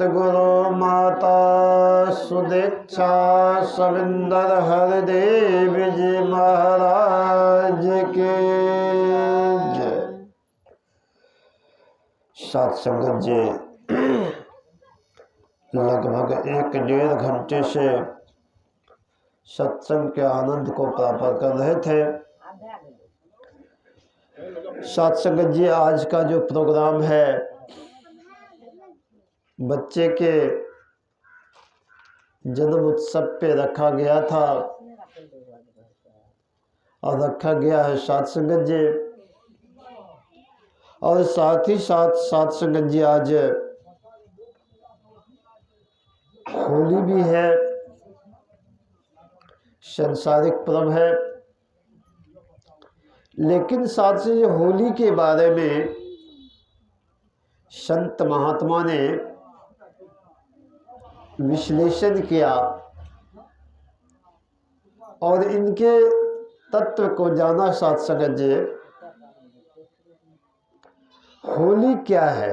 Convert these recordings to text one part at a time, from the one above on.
सतगुरु माता सुदीक्षा सविंदर हरदेव जी महाराज के जय। साथ संगत जी, लगभग 1-1.5 घंटे से सत्संग के आनंद को प्राप्त कर रहे थे। साथ संगत जी, आज का जो प्रोग्राम है बच्चे के जन्म उत्सव पे रखा गया था और रखा गया है साथ संगत जी। और साथ ही साथ संगत जी, आज होली भी है, सांसारिक पर्व है। लेकिन साथ से ये होली के बारे में संत महात्मा ने विश्लेषण किया और इनके तत्व को जाना। साथ संगत जी, होली क्या है?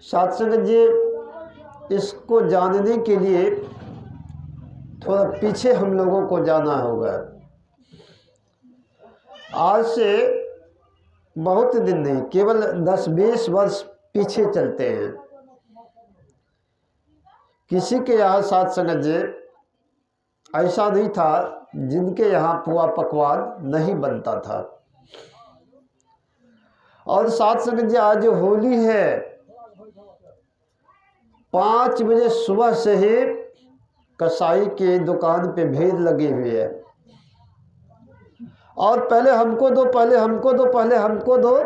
साथ संगत जी, इसको जानने के लिए थोड़ा पीछे हम लोगों को जाना होगा। आज से बहुत दिन नहीं, केवल 10-20 वर्ष पीछे चलते हैं। किसी के यहाँ साथ संगत जी ऐसा नहीं था जिनके यहाँ पुआ पकवान नहीं बनता था। और साथ संगत जी, आज होली है, 5 बजे सुबह से ही कसाई के दुकान पे भीड़ लगी हुई है और पहले हमको दो, पहले हमको दो, पहले हमको दो,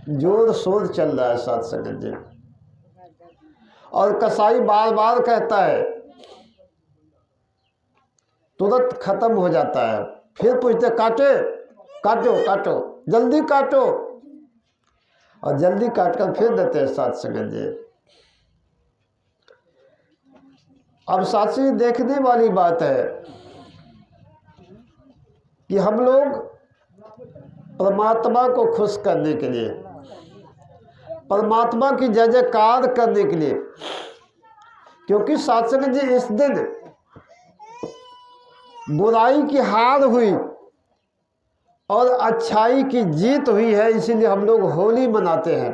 जोर शोर चल रहा है साथ संगत जी। और कसाई बार बार कहता है, तुरंत खत्म हो जाता है। फिर पूछते, काटे, काटो काटो, जल्दी काटो, और जल्दी काट कर फिर देते हैं साथ संगत जी। अब साथ से देखने वाली बात है कि हम लोग परमात्मा को खुश करने के लिए, परमात्मा की जय जयकार करने के लिए, क्योंकि साथ संगत जी इस दिन बुराई की हार हुई और अच्छाई की जीत हुई है, इसीलिए हम लोग होली मनाते हैं।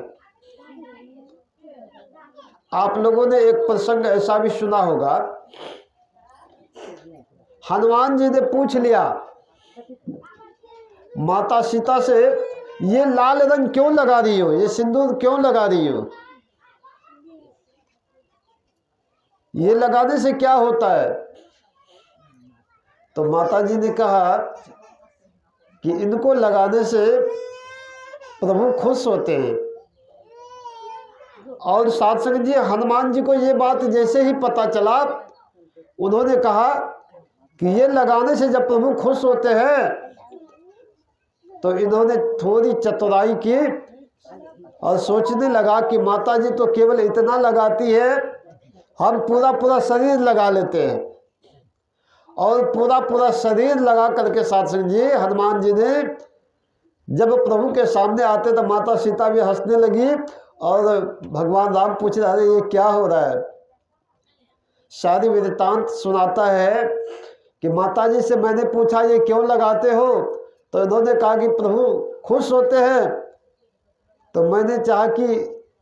आप लोगों ने एक प्रसंग ऐसा भी सुना होगा, हनुमान जी ने पूछ लिया माता सीता से, ये लाल रंग क्यों लगा रही हो, ये सिंदूर क्यों लगा रही हो, ये लगाने से क्या होता है? तो माता जी ने कहा कि इनको लगाने से प्रभु खुश होते हैं। और साथ संगत जी, हनुमान जी को ये बात जैसे ही पता चला, उन्होंने कहा कि ये लगाने से जब प्रभु खुश होते हैं, तो इन्होंने थोड़ी चतुराई की और सोचने लगा कि माता जी तो केवल इतना लगाती है, हम पूरा पूरा शरीर लगा लेते हैं। और पूरा पूरा शरीर लगा करके साथ संगत जी, हनुमान जी ने जब प्रभु के सामने आते तो माता सीता भी हंसने लगी और भगवान राम पूछ रहे हैं, ये क्या हो रहा है? शादी वृत्तांत सुनाता है कि माता जी से मैंने पूछा, ये क्यों लगाते हो? तो इन्होंने कहा कि प्रभु खुश होते हैं, तो मैंने चाहा कि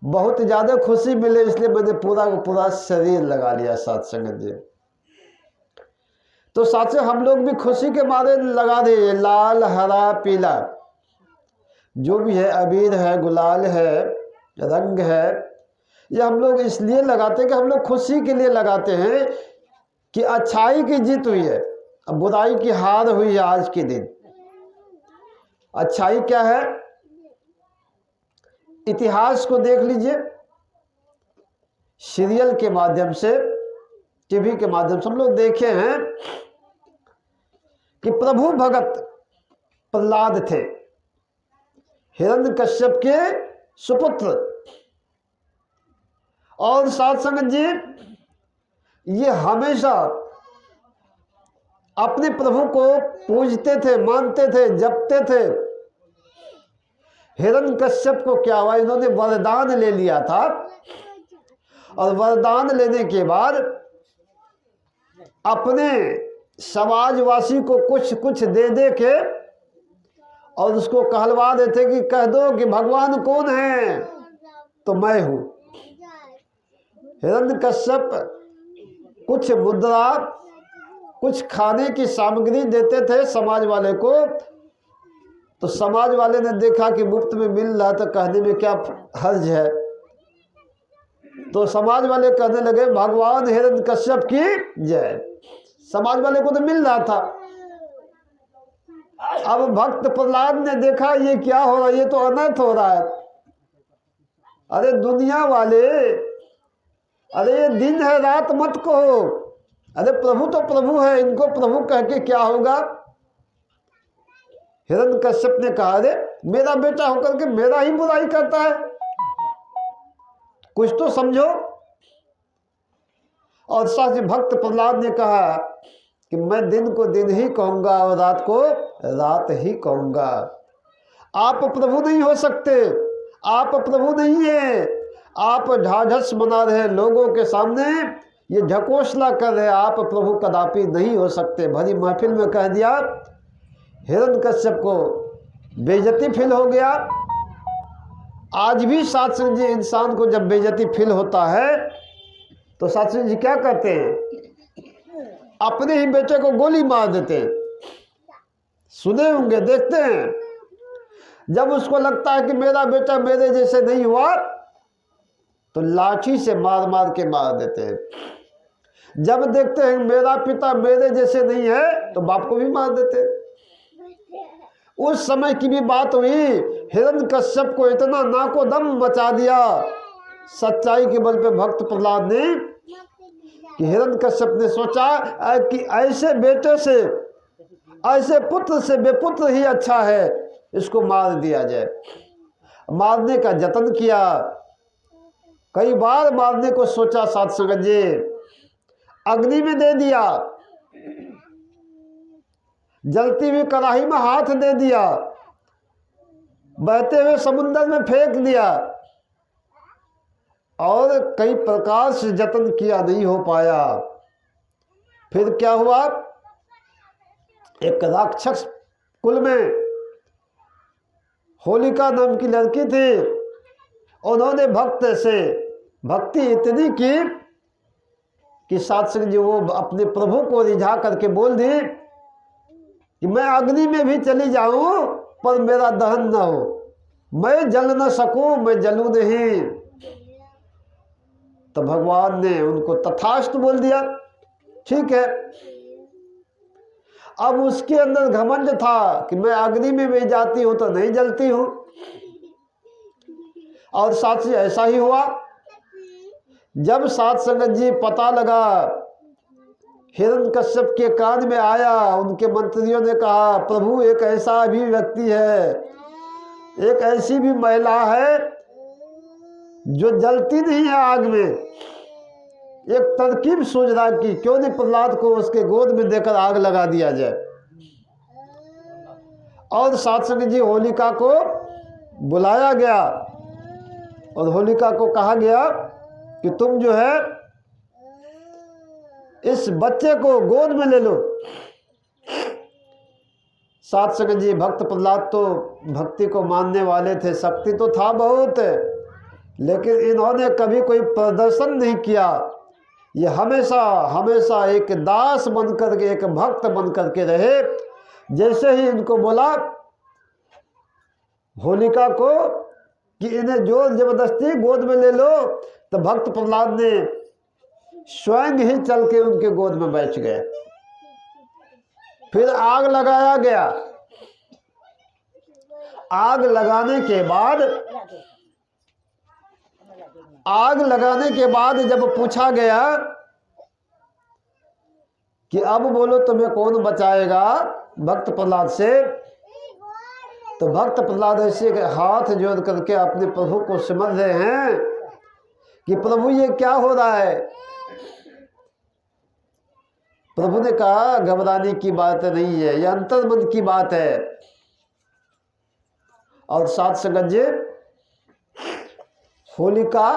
बहुत ज़्यादा खुशी मिले, इसलिए मैंने पूरा का पूरा शरीर लगा लिया साथ संगत जी। तो साथ से हम लोग भी खुशी के मारे लगा दे, लाल हरा पीला जो भी है, अबीर है, गुलाल है, रंग है, ये हम लोग इसलिए लगाते हैं कि हम लोग खुशी के लिए लगाते हैं कि अच्छाई की जीत हुई है, अब बुराई की हार हुई है। आज के दिन अच्छाई क्या है? इतिहास को देख लीजिए, सीरियल के माध्यम से, टीवी के माध्यम से हम लोग देखे हैं कि प्रभु भगत प्रहलाद थे, हिरण्यकश्यप के सुपुत्र। और साथ संगत जी, ये हमेशा अपने प्रभु को पूजते थे, मानते थे, जपते थे। हिरण्यकश्यप को क्या हुआ, इन्होंने वरदान ले लिया था, और वरदान लेने के बाद अपने समाजवासी को कुछ कुछ दे दे के और उसको कहलवा देते कि कह दो कि भगवान कौन है, तो मैं हूं। हिरण्यकश्यप कुछ मुद्रा, कुछ खाने की सामग्री देते थे समाज वाले को, तो समाज वाले ने देखा कि मुफ्त में मिल रहा, तो कहने में क्या हर्ज है, तो समाज वाले कहने लगे भगवान हिरण्यकश्यप की जय। समाज वाले को तो मिल रहा था। अब भक्त प्रहलाद ने देखा ये क्या हो रहा है, ये तो अनर्थ हो रहा है। अरे दुनिया वाले, अरे ये दिन है रात मत कहो, अरे प्रभु तो प्रभु है, इनको प्रभु कह के क्या होगा। हिरण्यकश्यप ने कहा अरे मेरा बेटा होकर के मेरा ही बुराई करता है, कुछ तो समझो। और साथ ही भक्त प्रहलाद ने कहा कि मैं दिन को दिन ही कहूंगा और रात को रात ही कहूंगा। आप प्रभु नहीं हो सकते, आप प्रभु नहीं है, आप ढाढ़स बना रहे लोगों के सामने, ये ढकोसला कर रहे, आप प्रभु कदापि नहीं हो सकते। भरी महफिल में कह दिया। हिरण्यकश्यप को बेइज्जती फील हो गया। आज भी सात सिंह जी इंसान को जब बेइज्जती फील होता है तो सात सिंह जी क्या करते हैं, अपने ही बेटे को गोली मार देते हैं। सुने होंगे, देखते हैं। जब उसको लगता है कि मेरा बेटा मेरे जैसे नहीं हुआ तो लाठी से मार मार के मार देते हैं। जब देखते हैं मेरा पिता मेरे जैसे नहीं है तो बाप को भी मार देते हैं। उस समय की भी बात हुई, हिरण्यकश्यप को इतना नाको दम मचा दिया सच्चाई के बल पे भक्त प्रहलाद ने कि हिरण्यकश्यप ने सोचा कि ऐसे बेटे से, ऐसे पुत्र से बेपुत्र ही अच्छा है, इसको मार दिया जाए। मारने का जतन किया, कई बार मारने को सोचा साथ संगत जी, अग्नि में दे दिया, जलती हुई कढ़ाई में हाथ दे दिया, बहते हुए समुद्र में फेंक दिया, और कई प्रकार से जतन किया, नहीं हो पाया। फिर क्या हुआ, एक राक्षस कुल में होलिका नाम की लड़की थी, उन्होंने भक्त से भक्ति इतनी की कि सात सिंह जी वो अपने प्रभु को रिझा करके बोल दी कि मैं अग्नि में भी चली जाऊं पर मेरा दहन न हो, मैं जल न सकूं, मैं जलूं नहीं। तो भगवान ने उनको तथास्तु बोल दिया, ठीक है। अब उसके अंदर घमंड था कि मैं अग्नि में भी जाती हूं तो नहीं जलती हूं। और साथ ही ऐसा ही हुआ। जब सात संगत जी पता लगा, हिरण्यकश्यप के कान में आया, उनके मंत्रियों ने कहा प्रभु एक ऐसा भी व्यक्ति है, एक ऐसी भी महिला है जो जलती नहीं है आग में। एक तरकीब सोच रहा कि क्यों नहीं प्रहलाद को उसके गोद में देकर आग लगा दिया जाए। और सात संगत जी होलिका को बुलाया गया और होलिका को कहा गया कि तुम जो है इस बच्चे को गोद में ले लो। सात संगत जी भक्त प्रहलाद तो भक्ति को मानने वाले थे, शक्ति तो था बहुत, लेकिन इन्होंने कभी कोई प्रदर्शन नहीं किया। ये हमेशा हमेशा एक दास बनकर के, एक भक्त बनकर के रहे। जैसे ही इनको बोला होलिका को कि इन्हें जोर जबरदस्ती गोद में ले लो, तो भक्त प्रहलाद ने स्वयं ही चल के उनके गोद में बैठ गए। फिर आग लगाया गया। आग लगाने के बाद जब पूछा गया कि अब बोलो तुम्हें कौन बचाएगा भक्त प्रहलाद से, तो भक्त प्रहलाद ऐसे हाथ जोड़ करके अपने प्रभु को समझ रहे हैं कि प्रभु ये क्या हो रहा है। प्रभु ने कहा घबराने की बात नहीं है, यह अंतर्मन की बात है। और साथ संगत जी होलिका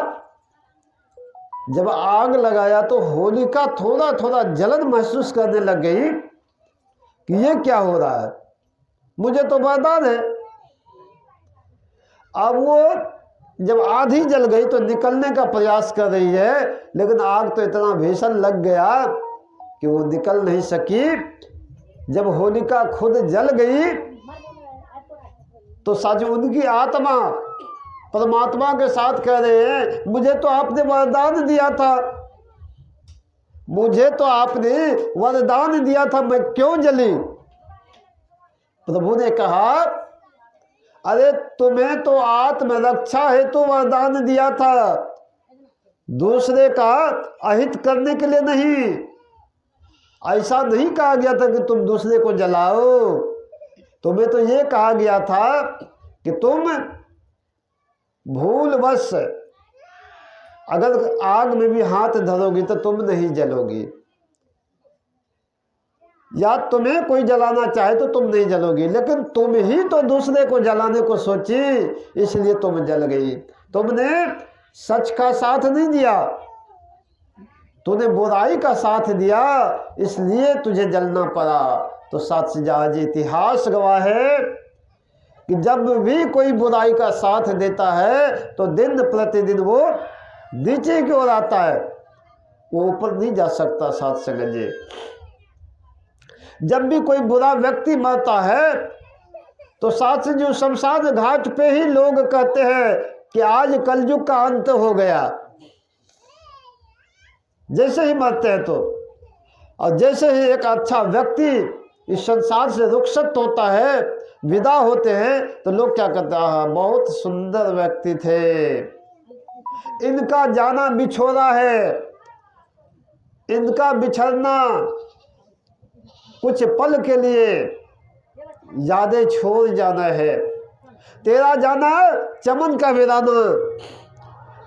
जब आग लगाया तो होलिका थोड़ा थोड़ा जलन महसूस करने लग गई कि ये क्या हो रहा है, मुझे तो वरदान है। अब वो जब आधी जल गई तो निकलने का प्रयास कर रही है, लेकिन आग तो इतना भीषण लग गया कि वो निकल नहीं सकी। जब होलिका खुद जल गई तो सच उनकी आत्मा परमात्मा के साथ कह रहे हैं, मुझे तो आपने वरदान दिया था, मुझे तो आपने वरदान दिया था, मैं क्यों जली। प्रभु ने कहा, अरे तुम्हें तो आत्मरक्षा हेतु वरदान दिया था, दूसरे का अहित करने के लिए नहीं। ऐसा नहीं कहा गया था कि तुम दूसरे को जलाओ, तुम्हें तो ये कहा गया था कि तुम भूलवश अगर आग में भी हाथ धरोगी तो तुम नहीं जलोगी, या तुम्हें कोई जलाना चाहे तो तुम नहीं जलोगी, लेकिन तुम ही तो दूसरे को जलाने को सोची, इसलिए तुम जल गई। तुमने सच का साथ नहीं दिया, तूने बुराई का साथ दिया, इसलिए तुझे जलना पड़ा। तो साथ से आज इतिहास गवाह है कि जब भी कोई बुराई का साथ देता है तो दिन प्रतिदिन वो नीचे की ओर आता है, वो ऊपर नहीं जा सकता। साथ संगत जी जब भी कोई बुरा व्यक्ति मरता है तो साथ से जो शमशान घाट पे ही लोग कहते हैं कि आज कलयुग का अंत हो गया, जैसे ही मरते हैं तो। और जैसे ही एक अच्छा व्यक्ति इस संसार से रुखसत होता है, विदा होते हैं, तो लोग क्या कहते हैं, बहुत सुंदर व्यक्ति थे, इनका जाना बिछोरा है, इनका बिछड़ना कुछ पल के लिए, यादें छोड़ जाना है, तेरा जाना चमन का वीराना,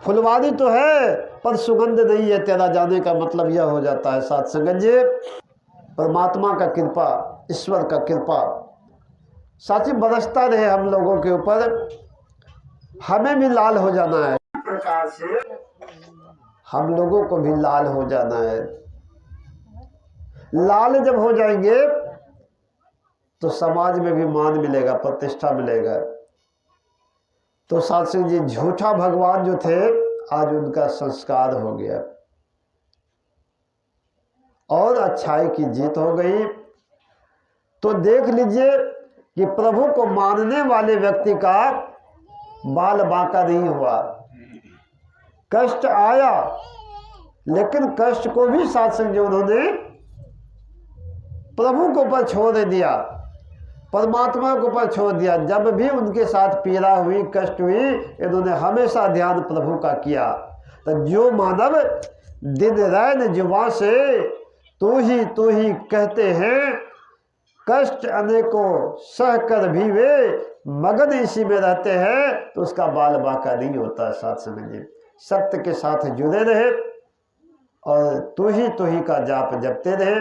फुलवारी तो है पर सुगंध नहीं है, तेरा जाने का मतलब यह हो जाता है। साथ संगत जी परमात्मा का कृपा, ईश्वर का कृपा साथी बरसता रहे हम लोगों के ऊपर, हमें भी लाल हो जाना है, इस प्रकार से हम लोगों को भी लाल हो जाना है। लाल जब हो जाएंगे तो समाज में भी मान मिलेगा, प्रतिष्ठा मिलेगा। तो साथ सिंह जी झूठा भगवान जो थे, आज उनका संस्कार हो गया और अच्छाई की जीत हो गई। तो देख लीजिए कि प्रभु को मानने वाले व्यक्ति का बाल बांका नहीं हुआ, कष्ट आया, लेकिन कष्ट को भी साथ संग उन्होंने प्रभु को ऊपर छोड़ दिया, परमात्मा को ऊपर छोड़ दिया। जब भी उनके साथ पीड़ा हुई, कष्ट हुई, इन्होंने हमेशा ध्यान प्रभु का किया। तो जो मानव दिन रैन जुबां से तू ही कहते हैं, कष्ट अनेकों सह कर भी वे मगन इसी में रहते हैं, तो उसका बाल बांका नहीं होता। साथ समझिए, सत्य के साथ जुड़े रहे और तू ही का जाप जपते रहे।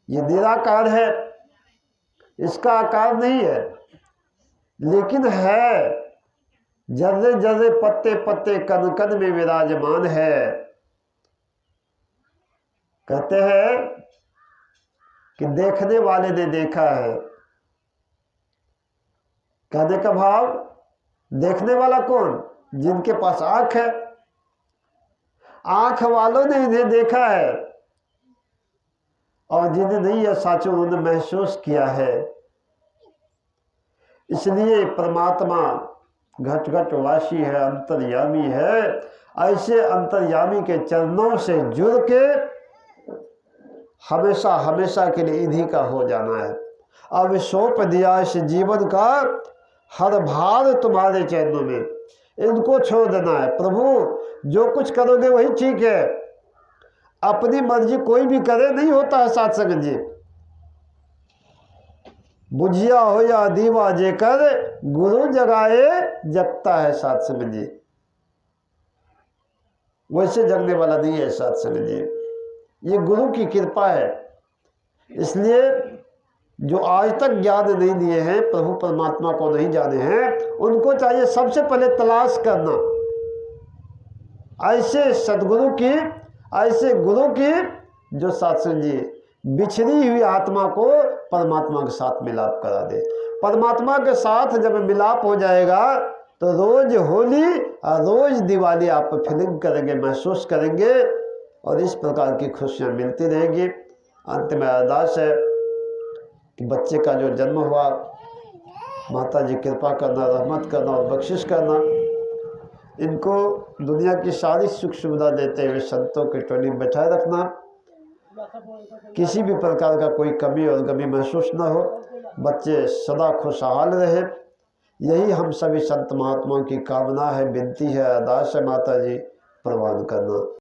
ये निराकार है, इसका आकार नहीं है, लेकिन है, जर्रे जर्रे पत्ते पत्ते कण कण में विराजमान है। कहते हैं कि देखने वाले ने देखा है, कहने का भाव, देखने वाला कौन? जिनके पास आंख है, आंख वालों ने इन्हें देखा है, और जिन्हें नहीं है साचो उन्होंने महसूस किया है। इसलिए परमात्मा घट घट वासी है, अंतर्यामी है। ऐसे अंतर्यामी के चरणों से जुड़ के हमेशा हमेशा के लिए इन्हीं का हो जाना है। अब सौंप दिया इस जीवन का हर भार तुम्हारे चरणों में, इनको छोड़ देना है। प्रभु जो कुछ करोगे वही ठीक है, अपनी मर्जी कोई भी करे नहीं होता है। साथ संगत जी, बुझिया हो या दीवा जेकर गुरु जगाए जगता है। साथ संगत जी, वैसे जगने वाला नहीं है। साथ संगत जी, ये गुरु की कृपा है। इसलिए जो आज तक ज्ञान नहीं दिए हैं, प्रभु परमात्मा को नहीं जाने हैं, उनको चाहिए सबसे पहले तलाश करना ऐसे सदगुरु की, ऐसे गुरु की जो सत्संग जी बिछड़ी हुई आत्मा को परमात्मा के साथ मिलाप करा दे। परमात्मा के साथ जब मिलाप हो जाएगा तो रोज होली और रोज दिवाली आप फीलिंग करेंगे, महसूस करेंगे और इस प्रकार की खुशियाँ मिलती रहेंगी। अंत में अरदास है कि बच्चे का जो जन्म हुआ, माता जी कृपा करना, रहमत करना और बख्शिश करना, इनको दुनिया की सारी सुख सुविधा देते हुए संतों की टोली में बैठाए रखना, किसी भी प्रकार का कोई कमी और गमी महसूस न हो, बच्चे सदा खुशहाल रहे, यही हम सभी संत महात्माओं की कामना है, विनती है, अरदास है। माता जी प्रवान करना।